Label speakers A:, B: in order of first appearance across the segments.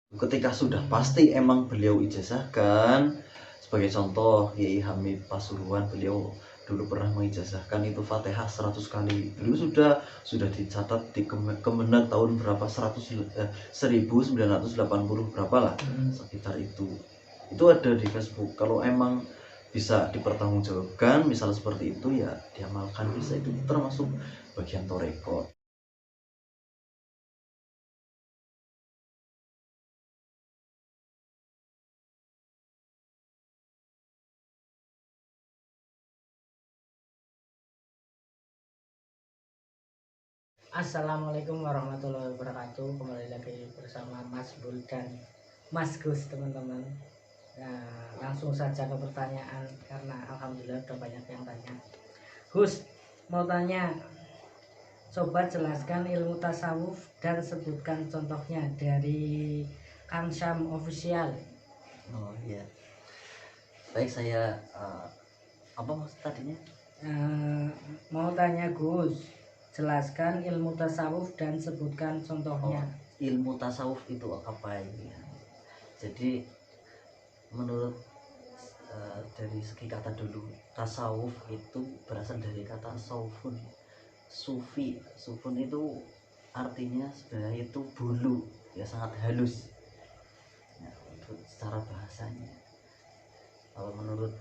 A: Ketika sudah pasti emang beliau ijazahkan, sebagai contoh Kiai Hamid Pasuruan, beliau dulu pernah mengijazahkan itu Fatihah 100 kali. Beliau sudah dicatat di Kemenang tahun berapa, 1980 berapa lah, sekitar itu. Itu ada di Facebook. Kalau emang bisa dipertanggungjawabkan misal seperti itu, ya diamalkan, bisa. Itu termasuk bagian torekot.
B: Assalamualaikum warahmatullahi wabarakatuh. Kembali lagi bersama Mas Bul dan Mas Gus, teman-teman. Nah, langsung saja ke pertanyaan karena alhamdulillah udah banyak yang tanya. Gus, mau tanya, coba jelaskan ilmu tasawuf dan sebutkan contohnya dari Kang Syam Official.
A: Oh iya. Baik, saya apa maksud tadinya?
B: Mau tanya Gus, jelaskan ilmu tasawuf dan sebutkan contohnya.
A: Ilmu tasawuf itu apa ini ya? Jadi menurut dari segi kata dulu, tasawuf itu berasal dari kata saufun, sufi. Sufun itu artinya sebenarnya itu bulu, ya sangat halus ya, itu secara bahasanya. Kalau menurut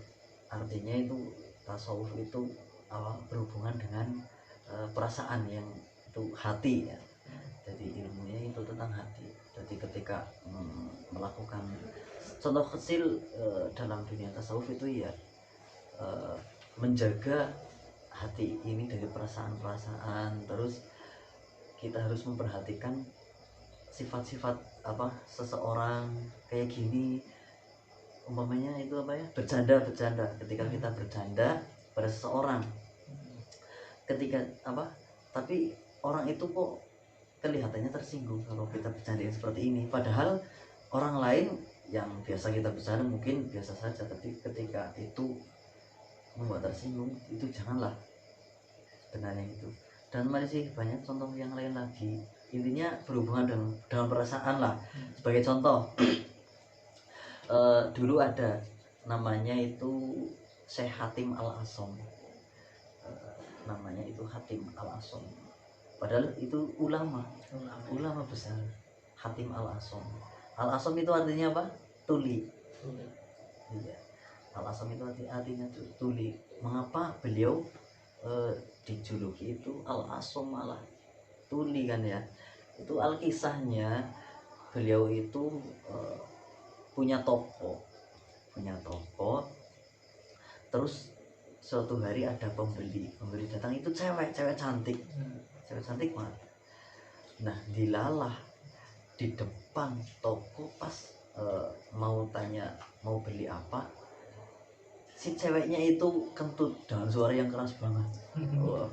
A: artinya itu tasawuf itu berhubungan dengan perasaan yang itu hati ya. Jadi ilmunya itu tentang hati. Jadi ketika melakukan contoh kecil dalam dunia tasawuf itu ya menjaga hati ini dari perasaan-perasaan. Terus kita harus memperhatikan sifat-sifat apa seseorang kayak gini, umpamanya itu apa ya, bercanda ketika kita bercanda pada seseorang, ketika apa, tapi orang itu kok kelihatannya tersinggung kalau kita bercanda seperti ini, padahal orang lain yang biasa kita bercanda mungkin biasa saja, tapi ketika itu membuat tersinggung, itu janganlah sebenarnya itu. Dan masih banyak contoh yang lain lagi, intinya berhubungan dengan perasaan lah. Sebagai contoh, dulu ada namanya itu Syekh Hatim Al-Asom, namanya itu Hatim Al-Asom, padahal itu ulama besar. Hatim Al-Asom, Al-Asom itu artinya apa? Tuli. Iya, Al-Asom itu artinya tuli. Mengapa beliau dijuluki itu Al-Asom malah tuli kan ya? Itu alkisahnya, beliau itu punya toko, terus suatu hari ada pembeli datang, itu cewek cantik, banget. Nah, dilalah di depan toko pas mau tanya mau beli apa, si ceweknya itu kentut dengan suara yang keras banget. Wah,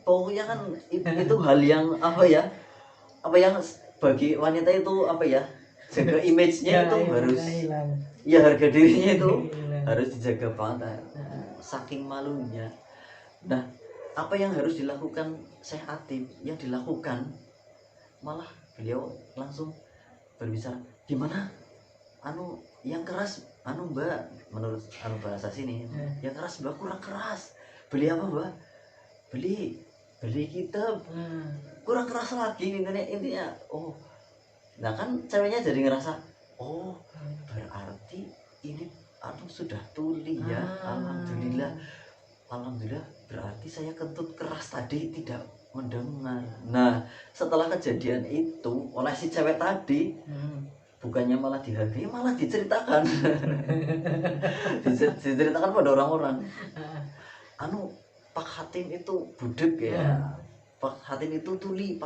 A: pokoknya kan itu hal yang apa ya, yang bagi wanita itu apa ya, jaga image-nya itu harus ya, harga dirinya itu harus dijaga banget, saking malunya. Nah, apa yang harus dilakukan Syekh Atib, yang dilakukan malah beliau langsung berbicara, gimana yang keras mbak, menurut bahasa sini, yang keras mbak, kurang keras. Beli apa mbak? Beli kitab. Kurang keras lagi, intinya. Oh, nah kan ceweknya jadi ngerasa, oh berarti ini sudah tuli ya. Alhamdulillah, berarti saya kentut keras tadi tidak mendengar. Nah, setelah kejadian itu oleh si cewek tadi, bukannya malah dihargai, malah diceritakan. Diceritakan pada orang-orang, Pak Hatim itu budek ya, Pak Hatim itu tuli,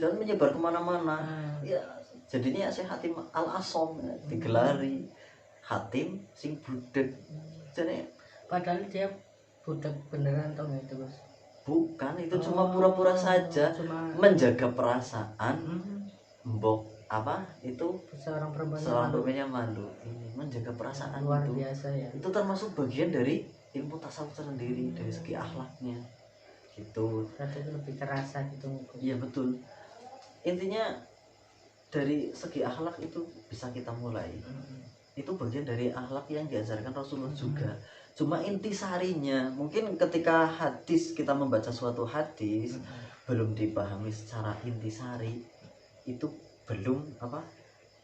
A: dan menyebar kemana-mana. Ya, jadinya saya Hatim Al-Asom ya, digelari Hatim sing budek. Jadi
B: padahal dia budek beneran atau itu Mas?
A: Bukan, itu cuma pura-pura saja, menjaga perasaan. Mbok apa itu,
B: seorang
A: perempuannya malu, ini menjaga perasaan
B: luar
A: itu
B: biasa ya.
A: Itu termasuk bagian dari ilmu tasawuf sendiri, dari segi akhlaknya gitu.
B: Berarti itu lebih terasa gitu.
A: Iya betul, intinya dari segi akhlak itu bisa kita mulai. Itu bagian dari akhlak yang diajarkan Rasulullah juga. Cuma intisarinya mungkin ketika hadis, kita membaca suatu hadis belum dipahami secara intisari, itu belum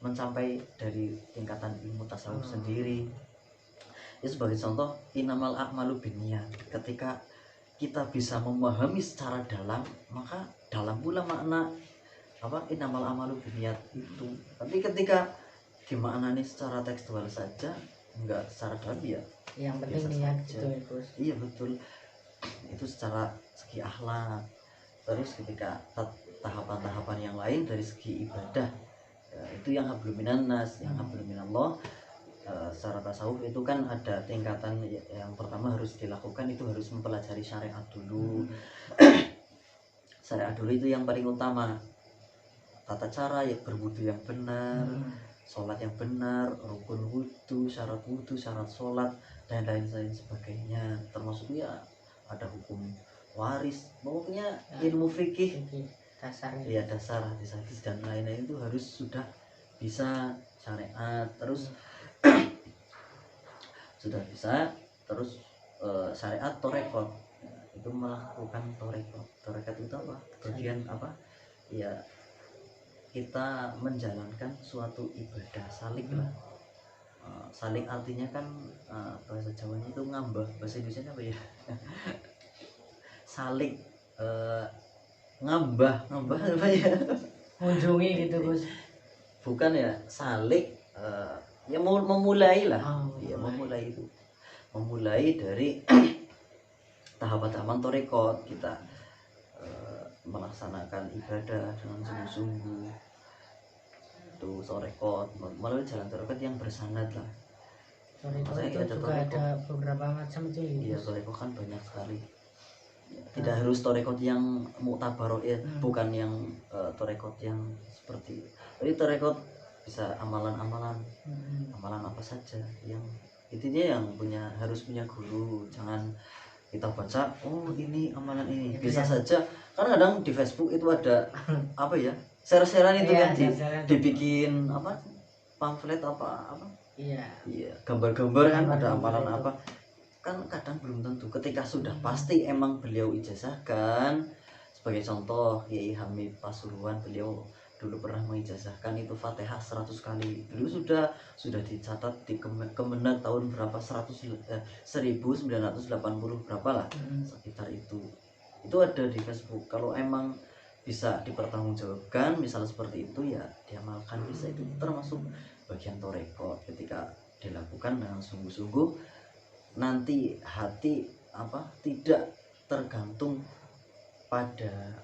A: mencapai dari tingkatan ilmu tasawuf sendiri. Ya sebagai contoh, innamal a'malu binniyat. Ketika kita bisa memahami secara dalam, maka dalam pula makna innamal a'malu binniyat itu. Tapi ketika dimaknani secara tekstual saja, enggak secara dalam, ya
B: yang penting niat gitu ya Gus.
A: Iya betul, itu secara segi akhlak. Terus ketika tahapan-tahapan yang lain dari segi ibadah, ya, itu yang hablum minan nas, yang hablum minallah. Secara tasawuf itu kan ada tingkatan. Yang pertama harus dilakukan itu harus mempelajari syariat dulu. Syariat dulu itu yang paling utama. Tata cara ya berwudu yang benar, sholat yang benar, rukun wudu, syarat sholat, dan lain-lain sebagainya. Termasuk ya ada hukum waris, pokoknya ilmu fikih
B: dasar
A: ya, dasar hadis dan lain-lain itu harus sudah bisa syariat. Terus sudah bisa, terus syariat torekot, itu melakukan torekot itu apa? Bagian ya kita menjalankan suatu ibadah salik lah. Salik artinya kan bahasa Jawanya itu ngambah, bahasa Indonesia apa ya? Salik ngambah apa ya?
B: Kunjungi gitu Gus.
A: Bukan ya, salik ya memulai lah. Ya memulai itu. Memulai dari tahapan-tahapan torekot, kita melaksanakan ibadah dengan sungguh-sungguh. Itu torekot melalui jalan torekot yang bersanad lah.
B: Torekot itu juga ada beberapa macam itu.
A: Iya, torekot kan banyak sekali. Tidak harus torekot yang muktabarok ya, bukan yang torekot yang seperti. Jadi torekot bisa amalan-amalan, amalan apa saja. Yang intinya yang harus punya guru. Jangan kita baca, oh ini amalan ini. Bisa saja, karena kadang di Facebook itu ada share-sharean itu kan, dibikin pamflet iya, gambar-gambar kan, ada amalan apa. Kan kadang belum tentu. Ketika sudah pasti emang beliau ijazahkan, sebagai contoh Kiai Hamid Pasuruan, beliau dulu pernah mengijazahkan itu Fatihah 100 kali. Dulu sudah dicatat di Kemenak tahun berapa, 1980 berapa lah, sekitar itu ada di Facebook. Kalau emang bisa dipertanggungjawabkan misal seperti itu, ya diamalkan, bisa. Itu termasuk bagian torekot. Ketika dilakukan dengan sungguh-sungguh, nanti hati tidak tergantung pada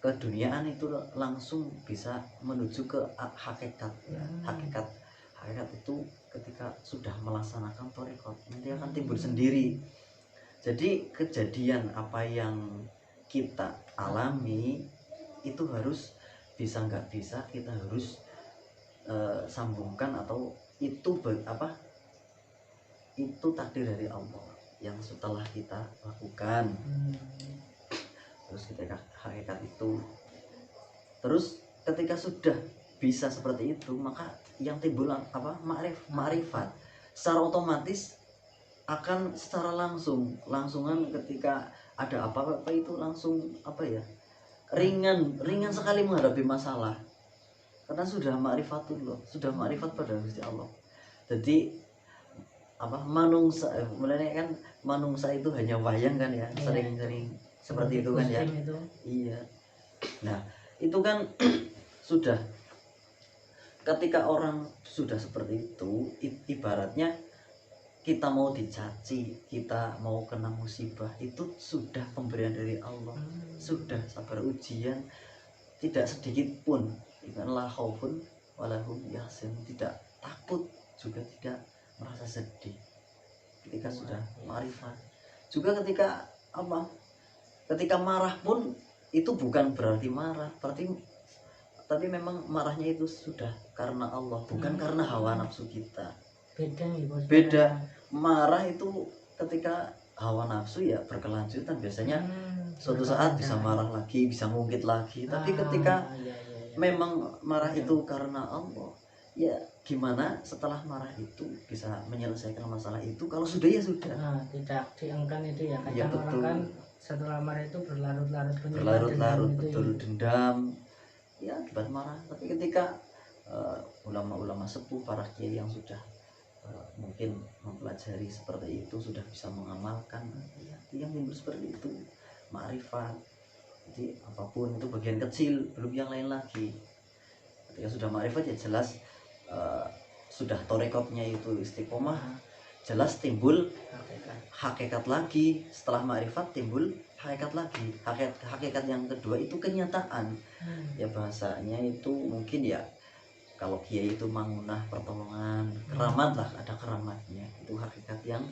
A: keduniaan, itu langsung bisa menuju ke hakikat. Hakikat itu ketika sudah melaksanakan torekot nanti akan timbul sendiri. Jadi kejadian apa yang kita alami itu harus bisa, nggak bisa kita harus sambungkan, atau itu itu takdir dari Allah yang setelah kita lakukan. Terus ketika hakikat itu, terus ketika sudah bisa seperti itu, maka yang timbul ma'rifat secara otomatis akan secara langsungan ketika ada apa-apa itu langsung ringan sekali menghadapi masalah, karena sudah ma'rifatullah, sudah ma'rifat pada Gusti Allah. Jadi mulai kan manungsa itu hanya wayang kan ya, sering-sering seperti itu kan ya. Iya. Nah, itu kan sudah, ketika orang sudah seperti itu, ibaratnya kita mau dicaci, kita mau kena musibah, itu sudah pemberian dari Allah. Sudah sabar ujian, tidak sedikit pun la khaufun wala hum yahzanun, tidak takut juga tidak merasa sedih ketika sudah ma'rifat. Juga ketika ketika marah pun itu bukan berarti marah, tapi memang marahnya itu sudah karena Allah, bukan karena hawa nafsu kita. Beda. Marah itu ketika hawa nafsu ya berkelanjutan, biasanya suatu saat bisa marah lagi, bisa ngungkit lagi. Tapi ketika memang marah itu karena Allah, ya gimana setelah marah itu bisa menyelesaikan masalah itu? Kalau sudah ya sudah.
B: Tidak diengkan itu ya,
A: Ya
B: kadang orang
A: betul.
B: kan setelah marah itu berlarut-larut
A: Berlarut-larut
B: dendam
A: betul, dendam ya akibat marah. Tapi ketika ulama-ulama sepuh, para kiai yang sudah mungkin mempelajari seperti itu, sudah bisa mengamalkan, ya, yang timbul seperti itu ma'rifat. Jadi apapun itu bagian kecil, belum yang lain lagi. Ketika sudah ma'rifat ya jelas sudah torekotnya itu istiqomah, jelas timbul hakikat lagi. Setelah ma'rifat timbul hakikat lagi. Hakikat yang kedua itu kenyataan. Ya bahasanya itu mungkin ya, kalau kiai itu mangunah pertolongan, keramat lah, ada keramatnya. Itu hakikat yang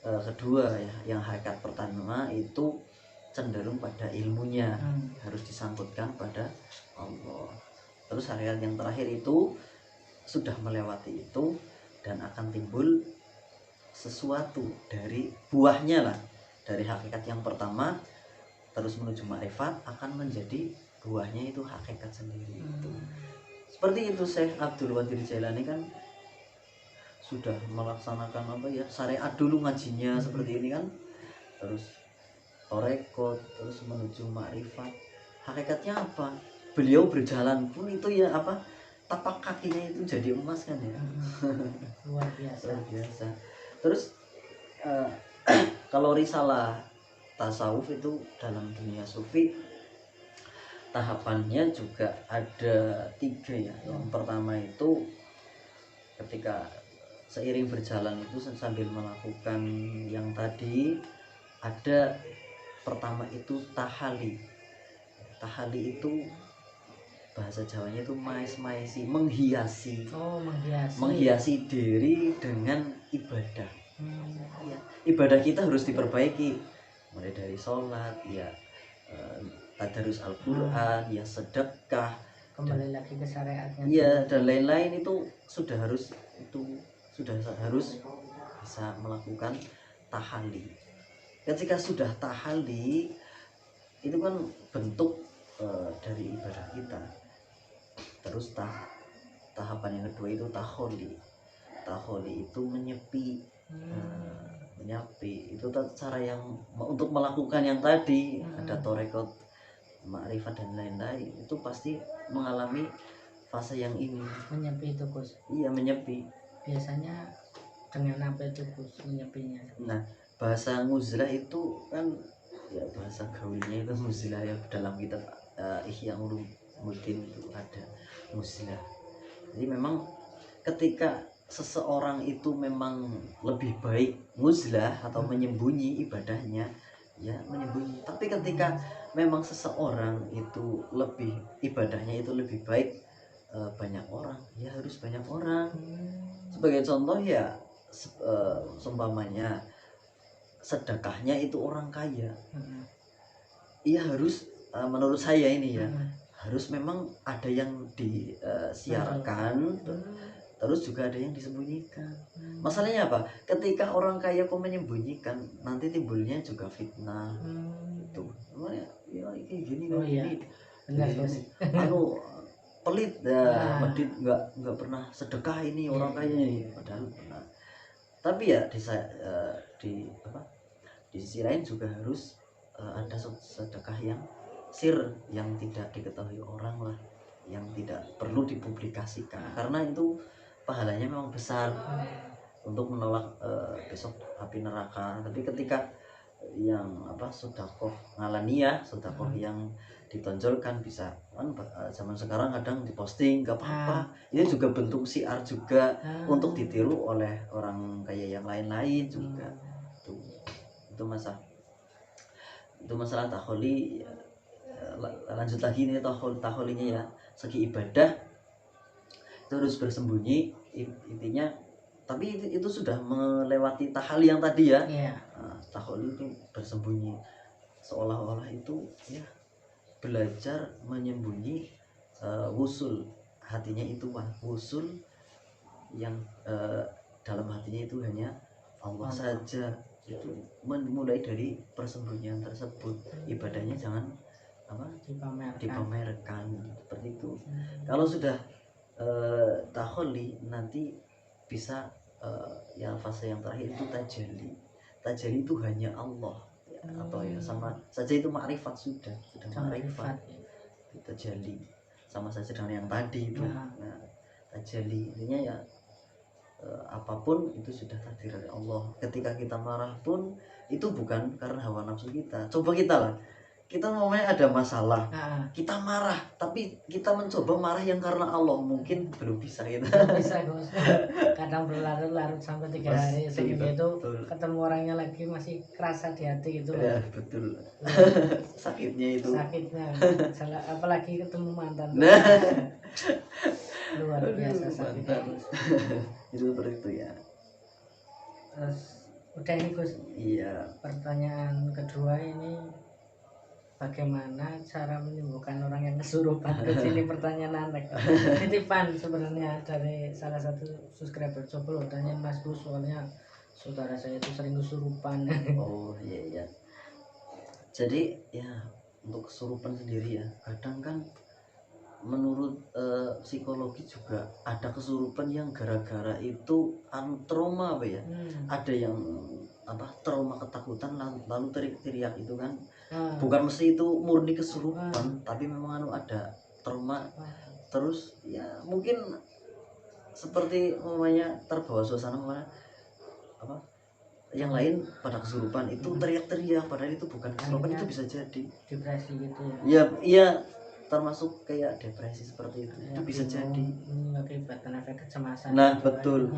A: kedua ya. Yang hakikat pertama itu cenderung pada ilmunya, harus disangkutkan pada Allah. Terus hakikat yang terakhir itu sudah melewati itu dan akan timbul sesuatu dari buahnya lah. Dari hakikat yang pertama terus menuju ma'rifat akan menjadi buahnya itu hakikat sendiri. Itu seperti itu. Syekh Abdul Qadir Jailani kan sudah melaksanakan apa ya, syariat dulu ngajinya seperti ini kan, terus torekot, terus menuju ma'rifat. Hakikatnya apa? Beliau berjalan pun itu ya apa, tapak kakinya itu jadi emas kan ya.
B: Luar biasa.
A: Luar biasa. Terus kalau risalah tasawuf itu dalam dunia sufi tahapannya juga ada 3 ya. Yang pertama itu ketika seiring berjalan itu sambil melakukan yang tadi, ada pertama itu tahali. Tahali itu bahasa Jawanya itu maesi, menghiasi. Menghiasi diri dengan ibadah. Ya, ibadah kita harus diperbaiki mulai dari sholat ya, tadarus Al-Quran, ya sedekah,
B: kembali lagi ke syariatnya
A: ya, dan lain-lain. Itu sudah harus bisa melakukan tahali. Ketika sudah tahali itu kan bentuk dari ibadah kita. Terus tahapan yang kedua itu taholi. Taholi itu menyepi. Menyepi itu cara yang untuk melakukan yang tadi, ada torekot, ma'rifat dan lain-lain, itu pasti mengalami fase yang ini.
B: Menyepi itu Gus?
A: Iya, menyepi.
B: Biasanya dengan apa itu Gus menyepinya?
A: Nah, bahasa nguzlah itu kan ya, bahasa gaulnya itu nguzlah ya, dalam kitab Ihya Ulumuddin itu ada nguzlah. Jadi memang ketika seseorang itu memang lebih baik nguzlah atau menyembunyi ibadahnya, ya menyembunyi. Tapi ketika memang seseorang itu lebih ibadahnya itu lebih baik banyak orang, ya harus banyak orang. Sebagai contoh ya, seumpamanya sedekahnya itu orang kaya, iya harus menurut saya ini ya, harus memang ada yang disiarkan, terus juga ada yang disembunyikan. Masalahnya apa? Ketika orang kaya kok menyembunyikan, nanti timbulnya juga fitnah. Itu ya kayak gini kayak gini.
B: Benar,
A: Aku pelit ya, medit nggak pernah sedekah ini orang kaya ini, padahal pernah. Tapi ya di sisi lain juga harus ada sedekah yang sir, yang tidak diketahui orang lah, yang tidak perlu dipublikasikan, karena itu pahalanya memang besar untuk menolak besok api neraka. Tapi ketika yang sedekah ngalaniyah, sedekah yang ditonjolkan, bisa kan zaman sekarang kadang diposting nggak apa-apa, ini juga bentuk syiar juga untuk ditiru oleh orang kaya yang lain-lain juga. Itu masalah taholi. Lanjut lagi nih taholinya ya, segi ibadah itu harus bersembunyi intinya. Tapi itu sudah melewati tahali yang tadi ya. Taholi itu bersembunyi, seolah-olah itu ya belajar menyembunyi wusul hatinya itu, wusul yang dalam hatinya itu hanya Allah saja. Itu mulai dari persembunyian tersebut, ibadahnya jangan apa
B: dipamerkan.
A: dipamerkan seperti itu. Kalau sudah takholi nanti bisa ya fase yang terakhir itu tajalli. Tajalli itu hanya Allah ya, atau ya sama saja itu makrifat, sudah makrifat itu tajalli, sama saja dengan yang tadi itu. Nah, tajalli intinya ya apapun itu sudah takdir dari Allah. Ketika kita marah pun itu bukan karena hawa nafsu kita. Coba kita lah, kita namanya ada masalah, kita marah, tapi kita mencoba marah yang karena Allah, mungkin belum bisa gitu.
B: Belum bisa Gus. Kadang berlarut-larut sampai 3 hari sehingga itu ketemu orangnya lagi masih kerasa di hati gitu.
A: Ya betul. Sakitnya itu.
B: Sakitnya. Apalagi ketemu mantan.
A: Nah.
B: Luar biasa sakitnya Gus.
A: Itu seperti itu ya.
B: Terus udah ini Gus.
A: Iya.
B: Pertanyaan kedua ini, bagaimana cara menyembuhkan orang yang kesurupan? Ini pertanyaan anak. Titipan sebenarnya dari salah satu subscriber. Coba lo tanyain Mas Gus, soalnya saudara saya itu sering kesurupan.
A: Oh iya. Jadi ya untuk kesurupan sendiri ya, kadang kan menurut psikologi juga ada kesurupan yang gara-gara itu trauma apa ya? Ada yang trauma ketakutan lalu teriak-teriak itu kan. Bukan mesti itu murni kesurupan, tapi memang ada trauma. Terus ya mungkin seperti namanya terbawa suasana mana yang lain pada kesurupan itu teriak-teriak, padahal itu bukan kesurupan. Itu bisa jadi
B: depresi gitu ya.
A: Iya termasuk kayak depresi seperti itu. Itu bisa jadi
B: mengakibatkan efek kecemasan.
A: Nah betul,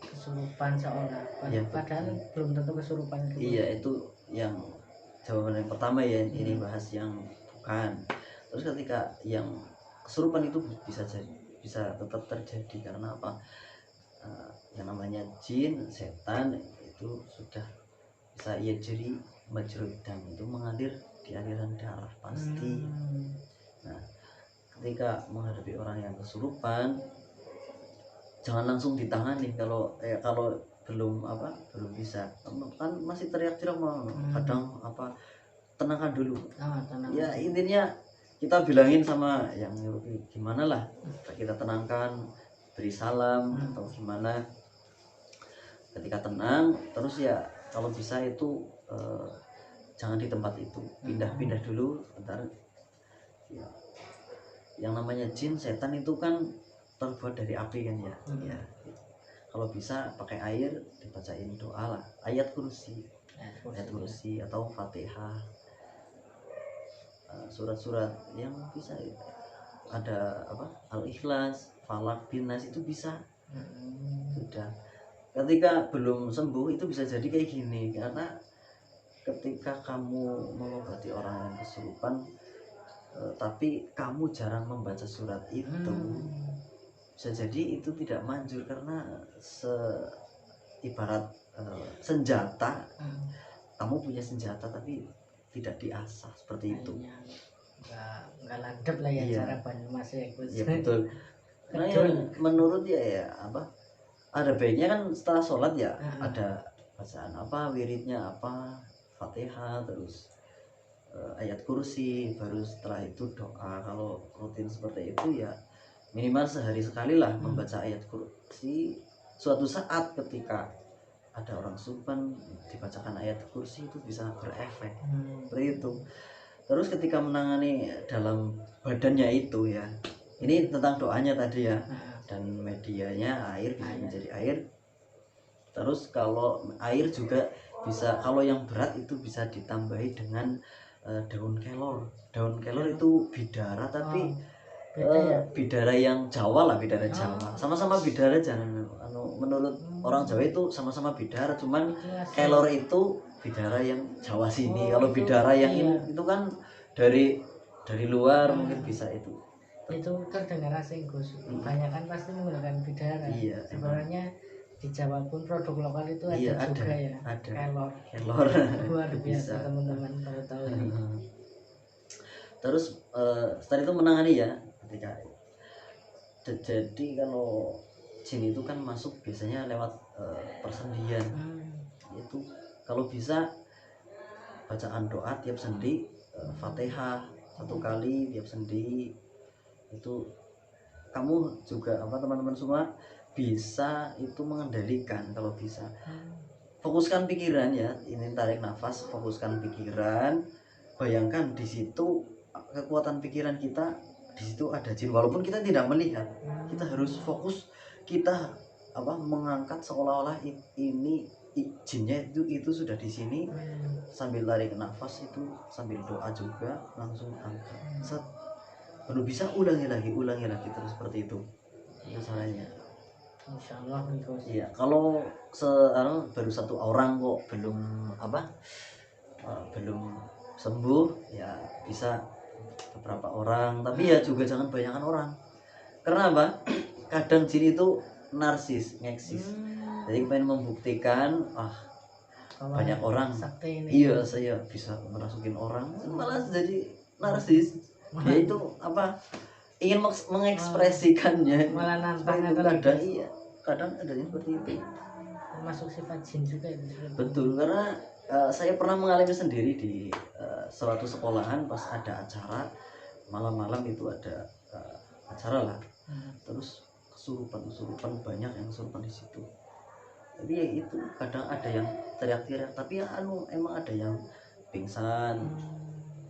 B: kesurupan seolah padahal belum tentu kesurupan itu.
A: Iya, itu yang jawaban yang pertama ya. Ini bahas yang bukan. Terus ketika yang kesurupan itu bisa tetap terjadi karena apa? Yang namanya jin, setan itu sudah bisa jadi majrud dam, itu mengalir di aliran darah pasti. Nah, ketika menghadapi orang yang kesurupan, jangan langsung ditangani kalau belum bisa, kan masih teriak-teriak kadang tenangkan dulu. Ya intinya kita bilangin sama yang gimana lah, kita tenangkan, beri salam atau gimana. Ketika tenang terus ya kalau bisa itu jangan di tempat itu, pindah dulu sebentar ya. Yang namanya jin, setan itu kan terbuat dari api kan ya. Ya kalau bisa pakai air, dibacain doa lah, ayat kursi atau Fatihah, surat-surat yang bisa ada Al-Ikhlas, Falak, Binas itu bisa. Sudah ketika belum sembuh itu bisa jadi kayak gini, karena ketika kamu mengobati orang yang kesurupan tapi kamu jarang membaca surat itu, bisa jadi itu tidak manjur karena ibarat senjata. Kamu punya senjata tapi tidak diasah seperti itu.
B: Nggak landep lah ya. Cara Banyumas ya Gus.
A: Ya betul. Nah yang menurut ya ada baiknya kan setelah sholat ya ada bacaan wiridnya Fatihah, terus ayat kursi, baru setelah itu doa. Kalau rutin seperti itu ya minimal sehari sekali lah membaca ayat kursi. Suatu saat ketika ada orang kesurupan dibacakan ayat kursi itu bisa berefek seperti itu. Terus ketika menangani dalam badannya itu ya, ini tentang doanya tadi ya, dan medianya air bisa menjadi air. Terus kalau air juga bisa, kalau yang berat itu bisa ditambahi dengan daun kelor. Daun kelor itu bidara, tapi bidara yang Jawa lah, bidara Jawa. Sama-sama bidara, jangan menurut orang Jawa itu sama-sama bidara, cuman kelor itu bidara yang Jawa sini. Kalau bidara yang itu kan dari luar mungkin bisa itu
B: terdengar asing Gus. Banyak kan pasti menggunakan bidara. Sebenarnya di Jawa pun produk lokal itu ada juga ya. Kelor. Luar biasa teman-teman, baru tahu ini.
A: Terus setelah itu menangani ya, ketika jadi kalau jin itu kan masuk biasanya lewat persendian. Itu kalau bisa bacaan doa tiap sendi Fatihah 1 kali tiap sendi. Itu kamu juga teman-teman semua bisa itu mengendalikan kalau bisa. Fokuskan pikiran ya, ini tarik nafas, fokuskan pikiran. Bayangkan di situ kekuatan pikiran kita, di situ ada jin walaupun kita tidak melihat. Kita harus fokus, kita mengangkat seolah-olah ini jinnya itu sudah di sini. Sambil tarik nafas itu sambil doa juga langsung angkat. Set. Baru bisa ulangi lagi terus seperti itu caranya.
B: Insyaallah Gus.
A: Iya, kalau baru 1 orang kok belum belum sembuh ya bisa beberapa orang, tapi ya juga jangan banyakan orang. Karena apa? Kadang jin itu narsis, ngeksis. Jadi pengen membuktikan banyak orang. Iya, saya bisa merasukin orang, malah jadi narsis. Dia itu ingin mengekspresikannya.
B: Malah nantang
A: kadang iya. Kadang ada yang seperti itu.
B: Masuk sifat jin juga itu.
A: Betul, karena saya pernah mengalami sendiri di suatu sekolahan pas ada acara malam-malam itu ada acara lah. Terus kesurupan banyak yang kesurupan di situ. Tapi ya itu kadang ada yang teriak-teriak, tapi ya emang ada yang pingsan.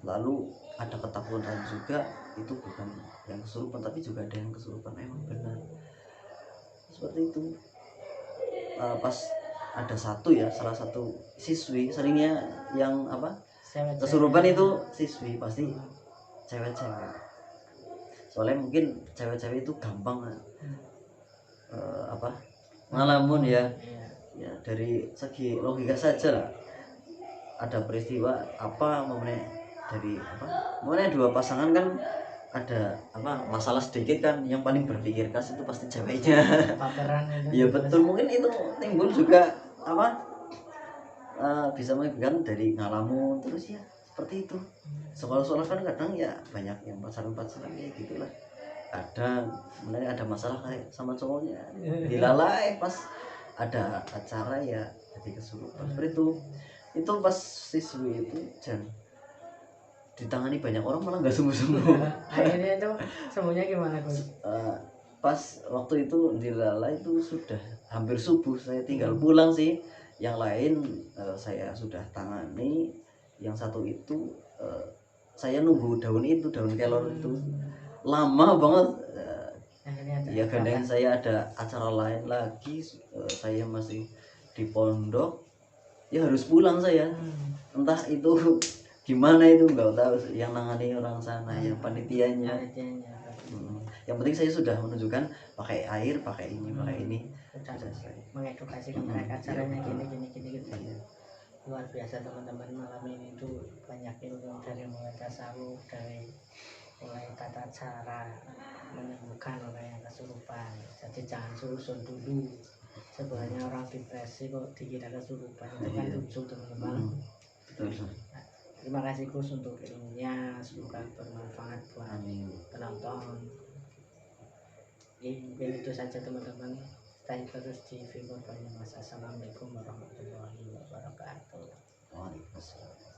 A: Lalu ada ketakutan juga, itu bukan yang kesurupan tapi juga ada yang kesurupan emang benar. Seperti itu. Pas ada salah satu siswi seringnya yang kesurupan itu siswi pasti cewek-cewek. Soalnya mungkin cewek-cewek itu gampang ngalamun ya dari segi logika saja lah. Ada peristiwa dari 2 pasangan kan ada masalah sedikit kan, yang paling berpikir keras itu pasti ceweknya. Ya betul, mungkin itu timbul juga bisa mengakibatkan dari ngalamun terus ya seperti itu. Sekolah-sekolah kan kadang ya banyak yang pacaran kayak gitulah. Kadang sebenarnya ada masalah kayak sama cowoknya, dilalai pas ada acara ya jadi kesurupan seperti itu. Itu pas siswi itu ditangani banyak orang malah nggak sembuh-sembuh.
B: Akhirnya itu sembuhnya gimana Gus?
A: Pas waktu itu dilalai itu sudah hampir subuh, saya tinggal pulang sih. Yang lain saya sudah tangani. Yang satu itu saya nunggu daun kelor itu lama banget. Ya gandeng saya ada acara lain lagi, saya masih di pondok, ya harus pulang saya. Entah itu gimana itu nggak tahu, yang nangani orang sana yang panitianya. Yang penting saya sudah menunjukkan pakai air, pakai ini
B: mengedukasi ke mereka caranya gini gitu. Luar biasa teman-teman, malam ini tuh banyak ilmu dari mulai tasawuf, dari mulai tata cara menyembuhkan orang yang kesurupan. Jadi jangan suruh dulu. Sebenarnya orang depresi kok dikira kesurupan, itu kan lucu teman-teman. Terima kasih Gus untuk ilmunya, semoga bermanfaat buat penonton. Mungkin itu saja teman-teman. Stay terus di Vibur Banyumas. Assalamualaikum warahmatullahi wabarakatuh.
A: Waalaikumsalam.